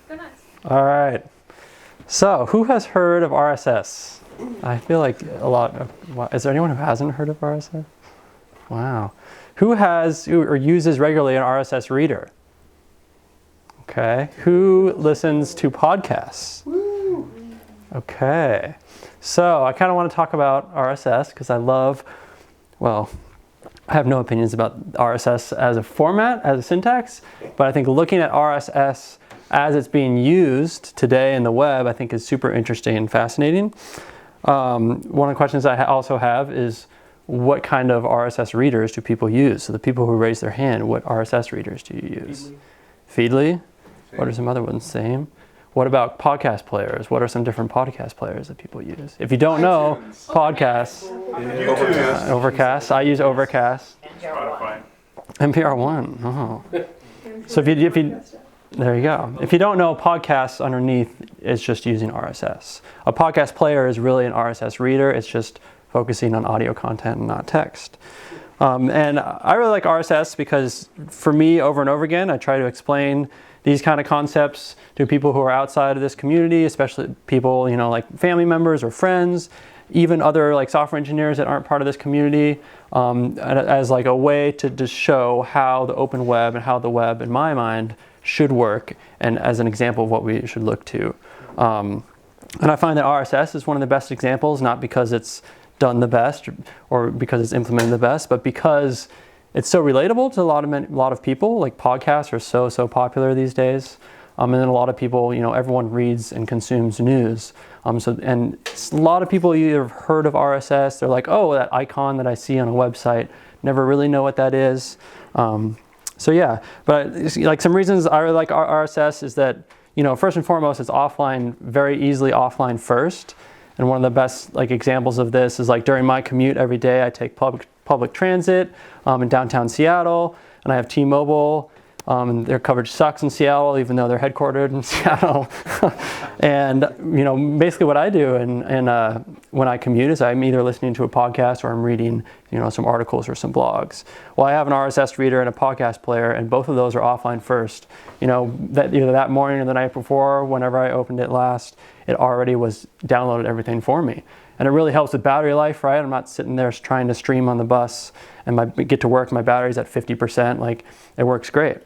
Go nice. All right. So, who has heard of RSS? I feel like a lot of... Is there anyone who hasn't heard of RSS? Wow. Who has or uses regularly an RSS reader? Okay. Who listens to podcasts? Woo. Okay. So, I kind of want to talk about RSS because I love... Well, I have no opinions about RSS as a format, as a syntax, but I think looking at RSS as it's being used today in the web, I think is super interesting and fascinating. One of the questions I also have is, what kind of RSS readers do people use? So the people who raise their hand, what RSS readers do you use? Feedly? What are some other ones? Same. What about podcast players? What are some different podcast players that people use? If you don't know, podcasts. Overcast. I use Overcast. Spotify. NPR One. Oh. So if you there you go. If you don't know, podcasts underneath is just using RSS. A podcast player is really an RSS reader. It's just focusing on audio content and not text. And I really like RSS because for me, over and over again, I try to explain these kind of concepts to people who are outside of this community, especially people, like family members or friends, even other like software engineers that aren't part of this community, as like a way to just show how the open web and how the web, in my mind, should work, and as an example of what we should look to. And I find that RSS is one of the best examples, not because it's done the best or because it's implemented the best, but because it's so relatable to a lot of people. Like podcasts are so popular these days. And then a lot of people, everyone reads and consumes news. And a lot of people either have heard of RSS, they're like, oh, that icon that I see on a website, never really know what that is. So yeah, but like some reasons I really like RSS is that, first and foremost, it's offline, very easily offline first. And one of the best like examples of this is like during my commute every day, I take public transit in downtown Seattle, and I have T-Mobile. And their coverage sucks in Seattle, even though they're headquartered in Seattle. And basically what I do when I commute is I'm either listening to a podcast or I'm reading some articles or some blogs. Well, I have an RSS reader and a podcast player, and both of those are offline first. That either that morning or the night before, whenever I opened it last, it already was downloaded everything for me. And it really helps with battery life, right? I'm not sitting there trying to stream on the bus and get to work, my battery's at 50%. Like, it works great.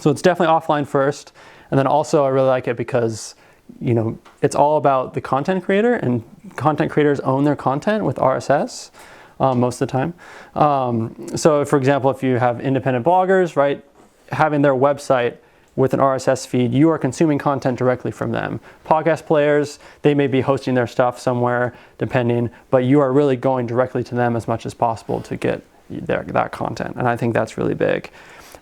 So it's definitely offline first. And then also I really like it because, it's all about the content creator, and content creators own their content with RSS most of the time. So for example, if you have independent bloggers, right, having their website with an RSS feed, you are consuming content directly from them. Podcast players, they may be hosting their stuff somewhere, depending, but you are really going directly to them as much as possible to get that content. And I think that's really big.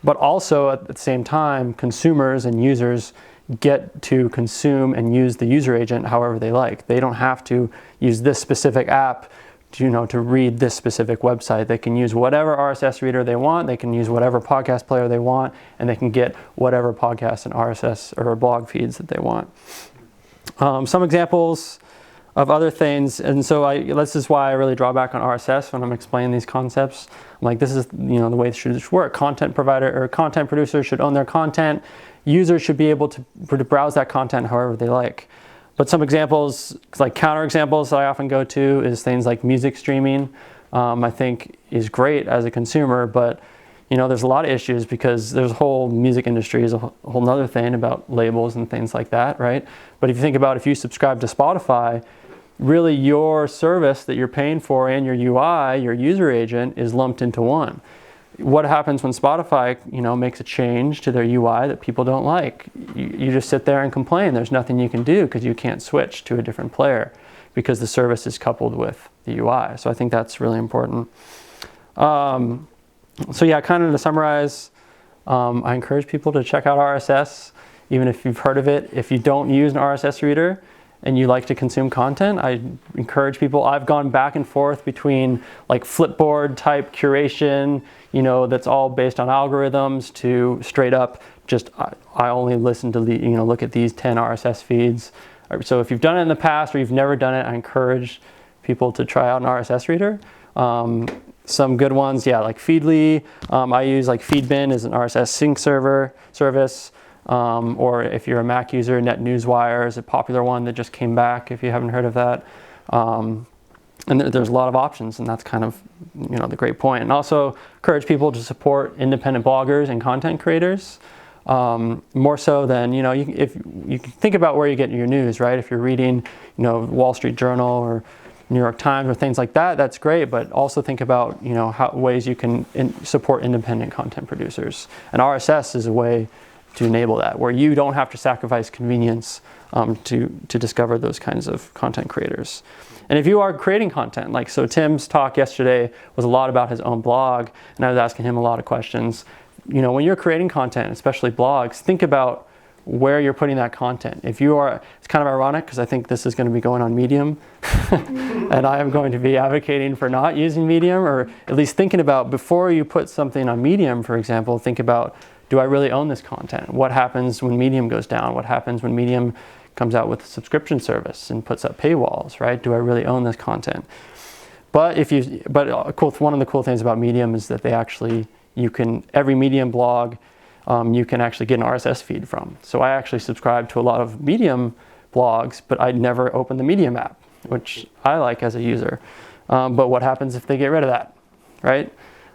But also at the same time, consumers and users get to consume and use the user agent however they like. They don't have to use this specific app to read this specific website. They can use whatever RSS reader they want, they can use whatever podcast player they want, and they can get whatever podcast and RSS or blog feeds that they want. Some examples of other things, and so this is why I really draw back on RSS when I'm explaining these concepts. I'm like, this is the way it should work. Content provider or content producers should own their content. Users should be able to browse that content however they like. But some examples, like counterexamples that I often go to, is things like music streaming. I think is great as a consumer, but there's a lot of issues because there's a whole music industry is a whole nother thing about labels and things like that, right? But if you think about if you subscribe to Spotify, really your service that you're paying for and your UI, your user agent, is lumped into one. What happens when Spotify, makes a change to their UI that people don't like? You just sit there and complain. There's nothing you can do because you can't switch to a different player because the service is coupled with the UI. So I think that's really important. So yeah, kind of to summarize, I encourage people to check out RSS, even if you've heard of it. If you don't use an RSS reader and you like to consume content, I encourage people. I've gone back and forth between like Flipboard type curation, that's all based on algorithms, to straight up just I only listen to look at these 10 RSS feeds. So if you've done it in the past or you've never done it, I encourage people to try out an RSS reader. Some good ones, like Feedly. I use like Feedbin as an RSS sync service. Or if you're a Mac user, NetNewsWire is a popular one that just came back, if you haven't heard of that. And there's a lot of options, and that's kind of, the great point. And also encourage people to support independent bloggers and content creators, more so than, if you can think about where you get your news, right? If you're reading, Wall Street Journal or New York Times or things like that, that's great. But also think about, ways you can support independent content producers. And RSS is a way to enable that, where you don't have to sacrifice convenience to discover those kinds of content creators. And if you are creating content, so Tim's talk yesterday was a lot about his own blog, and I was asking him a lot of questions. When you're creating content, especially blogs, think about where you're putting that content. It's kind of ironic because I think this is going to be going on Medium, and I am going to be advocating for not using Medium, or at least thinking about, before you put something on Medium, for example, think about, do I really own this content? What happens when Medium goes down? What happens when Medium comes out with a subscription service and puts up paywalls, right? Do I really own this content? But one of the cool things about Medium is that every Medium blog, you can actually get an RSS feed from. So I actually subscribe to a lot of Medium blogs, but I never open the Medium app, which I like as a user. But what happens if they get rid of that, right?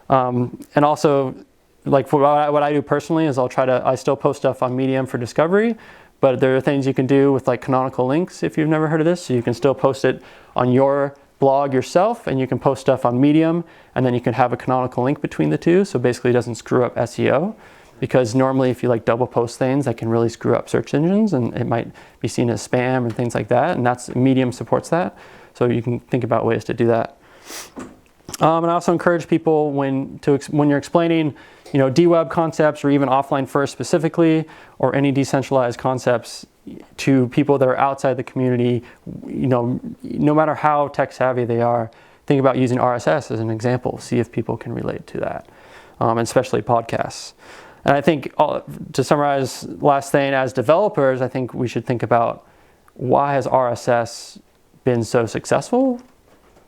And also, for what I do personally is I still post stuff on Medium for discovery, but there are things you can do with canonical links, if you've never heard of this. So you can still post it on your blog yourself, and you can post stuff on Medium, and then you can have a canonical link between the two, so basically it doesn't screw up SEO. Because normally if you double post things, that can really screw up search engines, and it might be seen as spam and things like that, and Medium supports that. So you can think about ways to do that. And I also encourage people when you're explaining DWeb concepts, or even offline first specifically, or any decentralized concepts to people that are outside the community, no matter how tech savvy they are, think about using RSS as an example. See if people can relate to that, especially podcasts. And I think, to summarize, last thing, as developers, I think we should think about, why has RSS been so successful,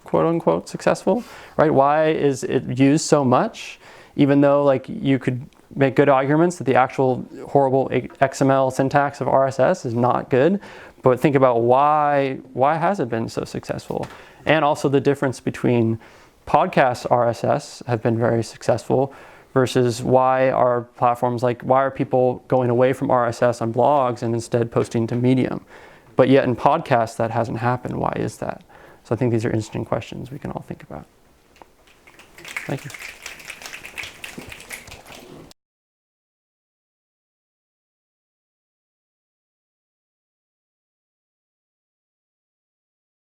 quote unquote successful, right? Why is it used so much? Even though you could make good arguments that the actual horrible XML syntax of RSS is not good, but think about why has it been so successful? And also the difference between podcast RSS have been very successful versus why are people going away from RSS on blogs and instead posting to Medium? But yet in podcasts that hasn't happened. Why is that? So I think these are interesting questions we can all think about. Thank you.